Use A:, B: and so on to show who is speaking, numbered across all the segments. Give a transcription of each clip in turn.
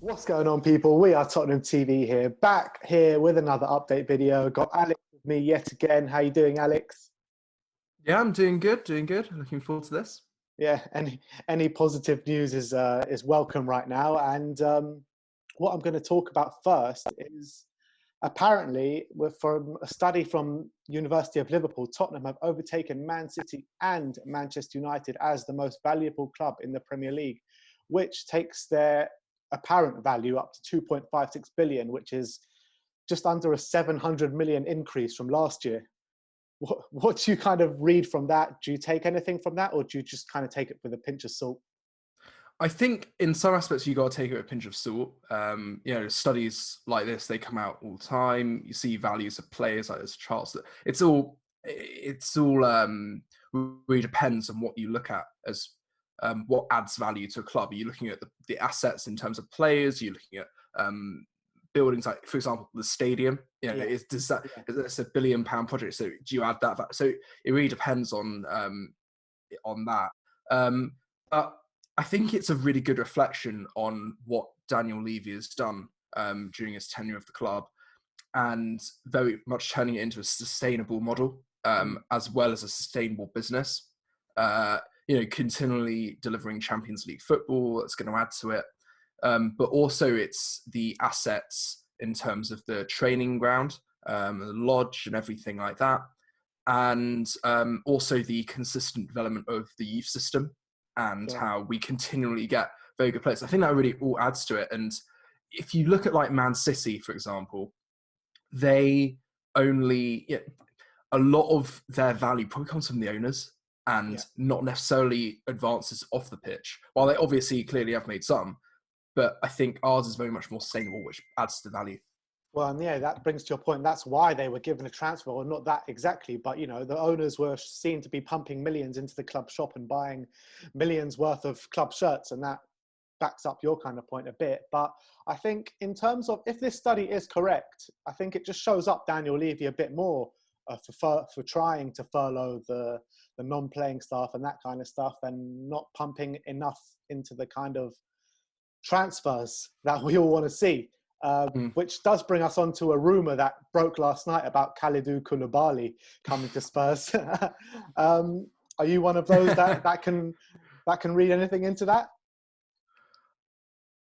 A: What's going on, people? We are Tottenham TV here, back here with another update video. Got Alex with me yet again. How you doing, Alex?
B: Yeah, I'm doing good, Looking forward to this.
A: Yeah, any positive news is welcome right now. And what I'm going to talk about first is apparently, from a study from University of Liverpool, Tottenham have overtaken Man City and Manchester United as the most valuable club in the Premier League, which takes their apparent value up to 2.56 billion, which is just under a 700 million increase from last year. What do you kind of read from that? Do you take anything from that, or do you just kind of take it with a pinch of salt?
B: I think in some aspects you got to take it with a pinch of salt. Studies like this, they come out all the time. You see values of players, like there's charts that it's all really depends on what you look at as what adds value to a club. Are you looking at the assets in terms of players? Are you looking at buildings, like, for example, the stadium? Is that a £1 billion project? So do you add that? So it really depends on that. But I think it's a really good reflection on what Daniel Levy has done during his tenure of the club, and very much turning it into a sustainable model, as well as a sustainable business. Continually delivering Champions League football that's going to add to it. But also it's the assets in terms of the training ground, the lodge and everything like that. And also the consistent development of the youth system and how we continually get very good players. I think that really all adds to it. And if you look at like Man City, for example, they only, a lot of their value probably comes from the owners and not necessarily advances off the pitch. While they obviously clearly have made some, but I think ours is very much more sustainable, which adds to the value.
A: Well, and that brings to your point. That's why they were given a transfer, or not that exactly, but the owners were seen to be pumping millions into the club shop and buying millions worth of club shirts, and that backs up your kind of point a bit. But I think in terms of, if this study is correct, I think it just shows up Daniel Levy a bit more for trying to furlough the non-playing staff and that kind of stuff, and not pumping enough into the kind of transfers that we all want to see. Which does bring us on to a rumour that broke last night about Kalidou Koulibaly coming to Spurs. Are you one of those that can read anything into that?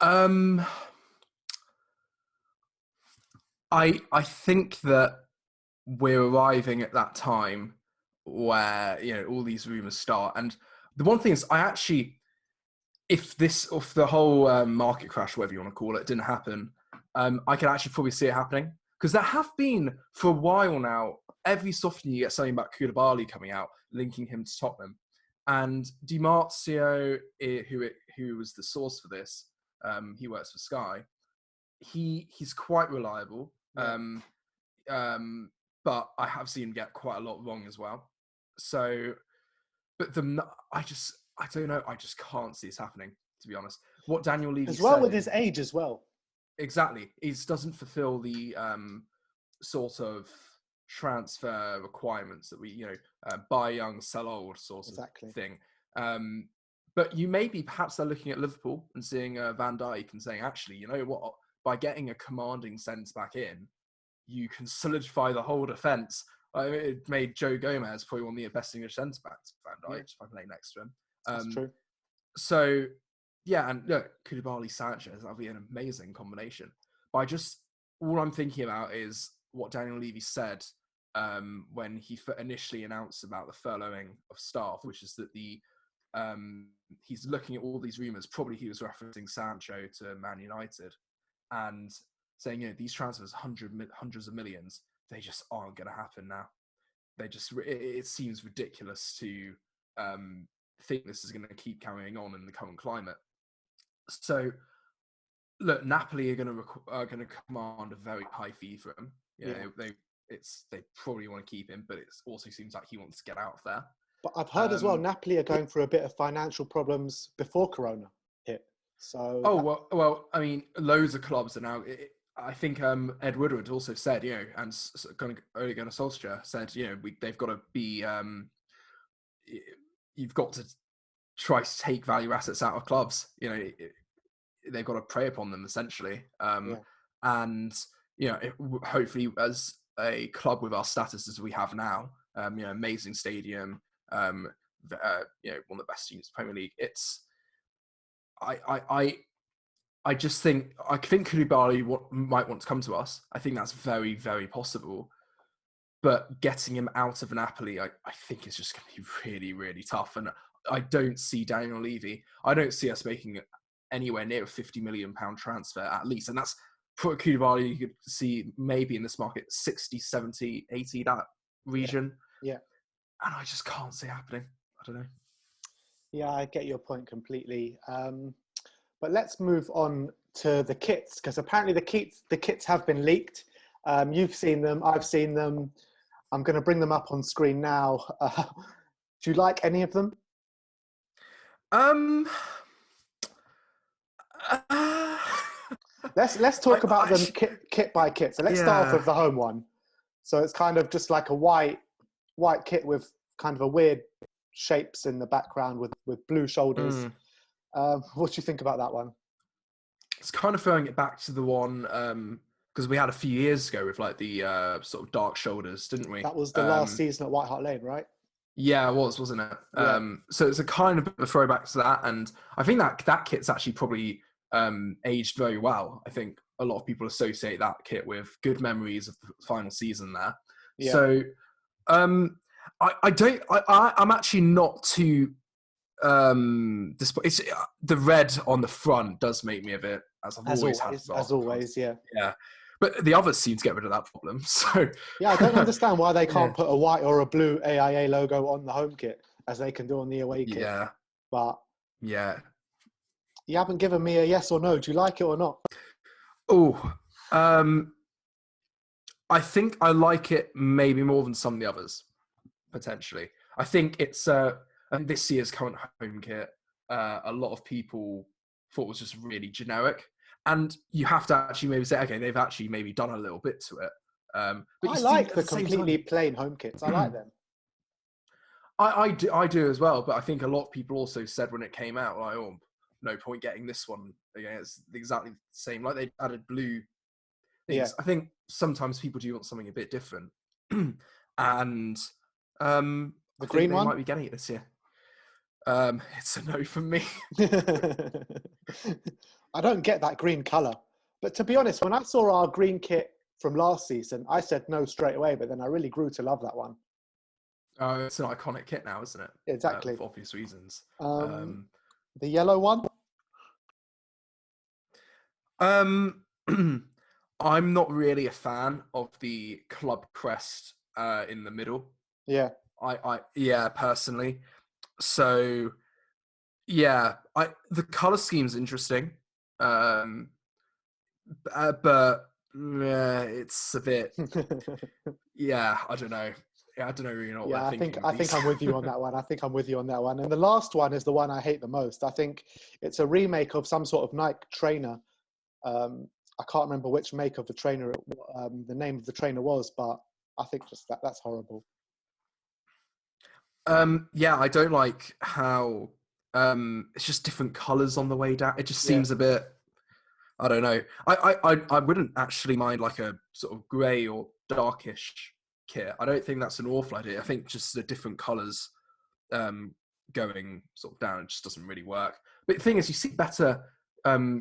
B: I think that we're arriving at that time where all these rumours start. And the one thing is, if the whole market crash, whatever you want to call it, didn't happen, I can actually probably see it happening, because there have been for a while now. Every so often you get something about Koulibaly coming out, linking him to Tottenham, and Di Marzio, who was the source for this, he works for Sky. He's quite reliable, but I have seen him get quite a lot wrong as well. So, but I don't know. I just can't see this happening, to be honest. What Daniel Levy
A: as well
B: said,
A: with his age as well.
B: Exactly. He doesn't fulfill the sort of transfer requirements that we, buy young, sell old sort of thing. But perhaps they're looking at Liverpool and seeing Van Dijk and saying, actually, you know what? By getting a commanding centre back in, you can solidify the whole defence. It made Joe Gomez probably one of the best English centre backs, Van Dijk, if I play next to him.
A: That's true.
B: So, yeah, and look, Koulibaly Sanchez, that'll be an amazing combination. But all I'm thinking about is what Daniel Levy said when he initially announced about the furloughing of staff, which is that he's looking at all these rumours. Probably he was referencing Sancho to Man United and saying, these transfers, hundreds of millions, they just aren't going to happen now. It seems ridiculous to think this is going to keep carrying on in the current climate. So, look, Napoli are going to command a very high fee for him. They probably want to keep him, but it also seems like he wants to get out of there.
A: But I've heard as well, Napoli are going through a bit of financial problems before Corona hit. So
B: well, I mean, loads of clubs are now. I think Ed Woodward also said, and Ole Gunnar Solskjaer said, they've got to be, you've got to try to take value assets out of clubs. They've got to prey upon them essentially.
A: Yeah.
B: And hopefully, as a club with our status as we have now, amazing stadium, one of the best teams in the Premier League. I just think Koulibaly might want to come to us. I think that's very, very possible. But getting him out of Napoli, I think is just going to be really, really tough. And I don't see Daniel Levy. I don't see us making anywhere near a £50 million transfer at least. And that's for Koulibaly, you could see maybe in this market 60, 70, 80, that region.
A: Yeah.
B: And I just can't see it happening. I don't know.
A: Yeah, I get your point completely. But let's move on to the kits, because apparently the kits have been leaked. You've seen them. I've seen them. I'm going to bring them up on screen now. Do you like any of them? Let's talk about them kit by kit. So let's start off with the home one. So it's kind of just like a white kit with kind of a weird shapes in the background with blue shoulders. What do you think about that one?
B: It's kind of throwing it back to the one because we had a few years ago with like the sort of dark shoulders, didn't we?
A: That was the last season at White Hart Lane, right?
B: Yeah, it was, wasn't it?
A: Yeah.
B: So it's a kind of a throwback to that, and I think that kit's actually probably aged very well. I think a lot of people associate that kit with good memories of the final season there. Yeah. So I'm actually not too it's the red on the front does make me a bit, as
A: always, yeah.
B: But the others seem to get rid of that problem. So
A: yeah, I don't understand why they can't put a white or a blue AIA logo on the home kit as they can do on the away kit.
B: Yeah,
A: but
B: yeah,
A: you haven't given me a yes or no. Do you like it or not?
B: I think I like it maybe more than some of the others, potentially. I think it's and this year's current home kit, a lot of people thought was just really generic. And you have to actually maybe say, okay, they've actually maybe done a little bit to it.
A: But I like the completely plain home kits. I like them.
B: I do as well, but I think a lot of people also said when it came out, like, oh, no point getting this one. Again, it's exactly the same. Like they added blue things. Yeah. I think sometimes people do want something a bit different. And
A: the green one
B: might be getting it this year. It's a no from me.
A: I don't get that green colour. But to be honest, when I saw our green kit from last season, I said no straight away, but then I really grew to love that one.
B: It's an iconic kit now, isn't it?
A: Exactly.
B: For obvious reasons.
A: The yellow one?
B: I'm not really a fan of the club crest in the middle.
A: Yeah.
B: I personally. So yeah, the color scheme's interesting. But it's a bit I don't know. I don't know really know what they're thinking.
A: I think I'm with you on that one. And the last one is the one I hate the most. I think it's a remake of some sort of Nike trainer. I can't remember which make of the trainer, the name of the trainer was, but I think just that's horrible.
B: I don't like how it's just different colors on the way down. It just seems a bit, I don't know. I wouldn't actually mind like a sort of grey or darkish kit. I don't think that's an awful idea. I think just the different colors going sort of down just doesn't really work. But the thing is, you see better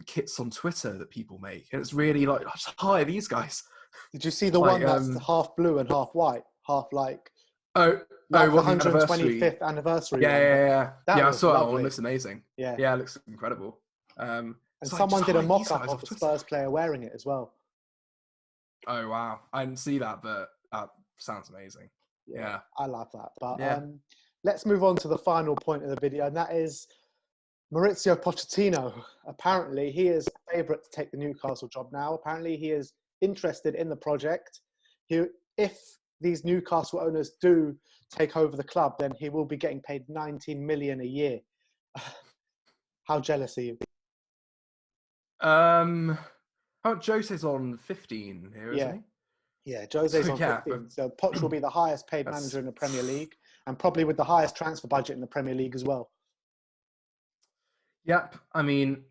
B: kits on Twitter that people make, and it's really like, hi, these guys.
A: Did you see the one that's half blue and half white, half like?
B: The
A: 125th anniversary.
B: Yeah. I saw that one. It looks amazing.
A: Yeah,
B: it looks incredible.
A: And someone did a mock-up of a Spurs player wearing it as well.
B: Oh wow, I didn't see that, but that sounds amazing. Yeah.
A: I love that. But let's move on to the final point of the video, and that is Maurizio Pochettino. Apparently, he is favourite to take the Newcastle job now. Apparently, he is interested in the project. If these Newcastle owners do take over the club, then he will be getting paid 19 million a year. How jealous are you?
B: Oh, Jose's on 15 here, isn't
A: Yeah.
B: he?
A: Yeah, Jose's
B: So
A: on
B: yeah, but
A: 15. So Poch will be the highest paid
B: that's
A: manager in the Premier League and probably with the highest transfer budget in the Premier League as well.
B: yep. I mean,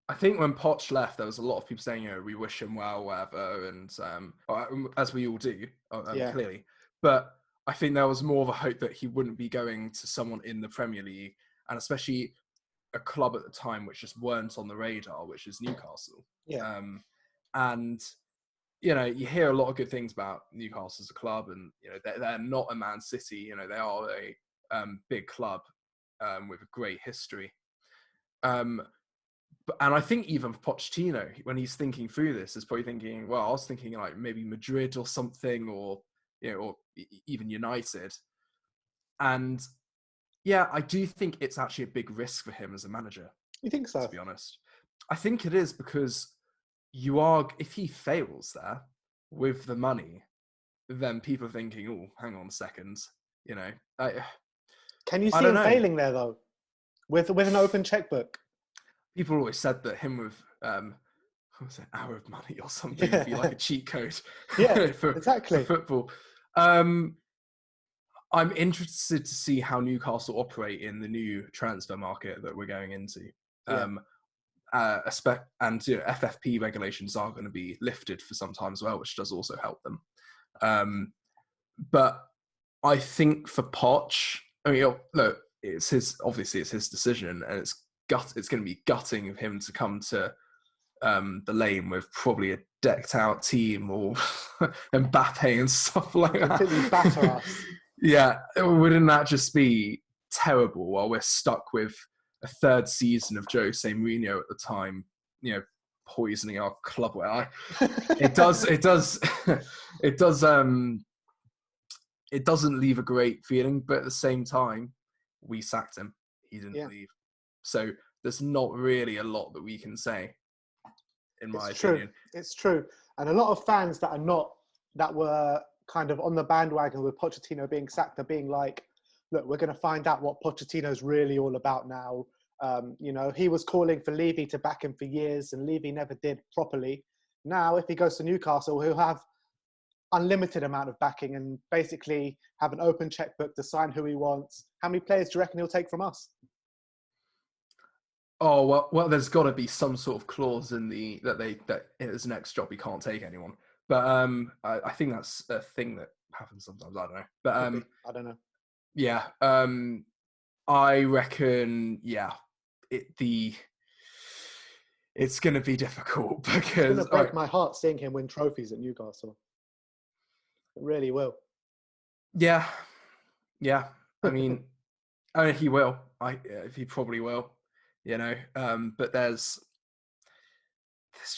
B: I think when Poch left, there was a lot of people saying, we wish him well, whatever, and as we all do,
A: Yeah.
B: clearly. But I think there was more of a hope that he wouldn't be going to someone in the Premier League, and especially a club at the time which just weren't on the radar, which is Newcastle.
A: Yeah.
B: And you hear a lot of good things about Newcastle as a club, and they're not a Man City. They are a big club with a great history. And I think even Pochettino, when he's thinking through this, is probably thinking, well, I was thinking like maybe Madrid or something, or even United. And yeah, I do think it's actually a big risk for him as a manager.
A: You think so?
B: To be honest, I think it is, because if he fails there with the money, then people are thinking, oh, hang on a second,
A: Can you
B: I
A: see
B: don't
A: him
B: know.
A: failing there though, with an open checkbook?
B: People always said that him with what was it, hour of money or something would be like a cheat code
A: Yeah,
B: for
A: exactly.
B: football. I'm interested to see how Newcastle operate in the new transfer market that we're going into.
A: Yeah.
B: And FFP regulations are going to be lifted for some time as well, which does also help them. But I think for Poch, I mean, look, it's his decision, and it's going to be gutting of him to come to the lane with probably a decked out team or Mbappe and stuff like that.
A: Completely batter us.
B: Yeah, wouldn't that just be terrible while we're stuck with a third season of Jose Mourinho at the time, poisoning our club? It doesn't leave a great feeling, but at the same time, we sacked him. He didn't leave. So there's not really a lot that we can say, in my opinion.
A: It's true. And a lot of fans that were kind of on the bandwagon with Pochettino being sacked are being like, look, we're going to find out what Pochettino's really all about now. He was calling for Levy to back him for years, and Levy never did properly. Now, if he goes to Newcastle, he'll have unlimited amount of backing and basically have an open checkbook to sign who he wants. How many players do you reckon he'll take from us?
B: Oh, well, there's got to be some sort of clause in that his next job he can't take anyone. But I think that's a thing that happens sometimes. I don't know. But
A: I don't know.
B: Yeah. I reckon. Yeah. It's going to be difficult, because
A: it's going to break my heart seeing him win trophies at Newcastle. It really will.
B: Yeah. I mean, he will. He probably will. But there's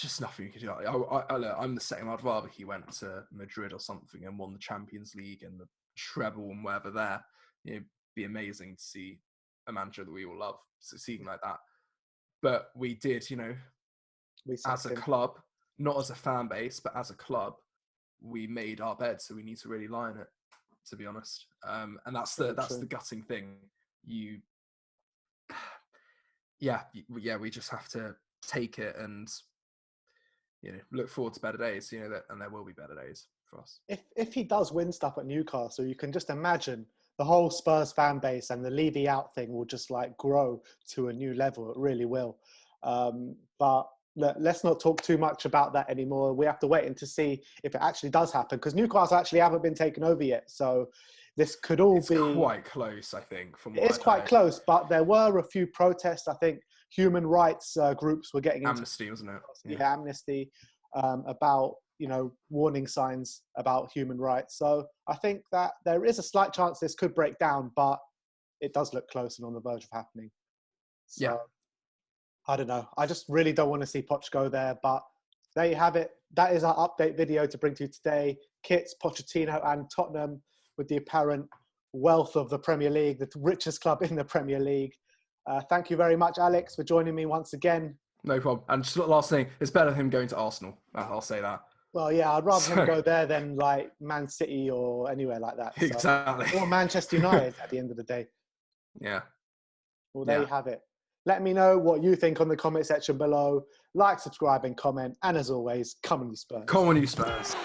B: just nothing you can do. I'm the same. I'd rather he went to Madrid or something and won the Champions League and the treble and wherever there. It'd be amazing to see a manager that we all love succeeding like that. But we did, as a club, not as a fan base, but as a club, we made our bed, so we need to really lie in it, to be honest. And that's the gutting thing. We just have to take it and look forward to better days. And there will be better days for us.
A: If he does win stuff at Newcastle, you can just imagine the whole Spurs fan base and the Levy out thing will just like grow to a new level. It really will. But let's not talk too much about that anymore. We have to wait and to see if it actually does happen, because Newcastle actually haven't been taken over yet. So this could be
B: quite close, I think.
A: It's quite close, but there were a few protests. I think human rights groups were getting
B: Amnesty, wasn't it?
A: Yeah, Amnesty, about warning signs about human rights. So I think that there is a slight chance this could break down, but it does look close and on the verge of happening. So, I don't know. I just really don't want to see Poch go there, but there you have it. That is our update video to bring to you today. Kits, Pochettino and Tottenham with the apparent wealth of the Premier League, the richest club in the Premier League. Thank you very much, Alex, for joining me once again.
B: No problem. And just last thing, it's better than him going to Arsenal. I'll say that.
A: Well, yeah, I'd rather him go there than like Man City or anywhere like that. So.
B: Exactly.
A: Or Manchester United at the end of the day.
B: Yeah.
A: Well, there you have it. Let me know what you think on the comment section below. Like, subscribe, and comment. And as always, come on, you Spurs.
B: Come on, you Spurs.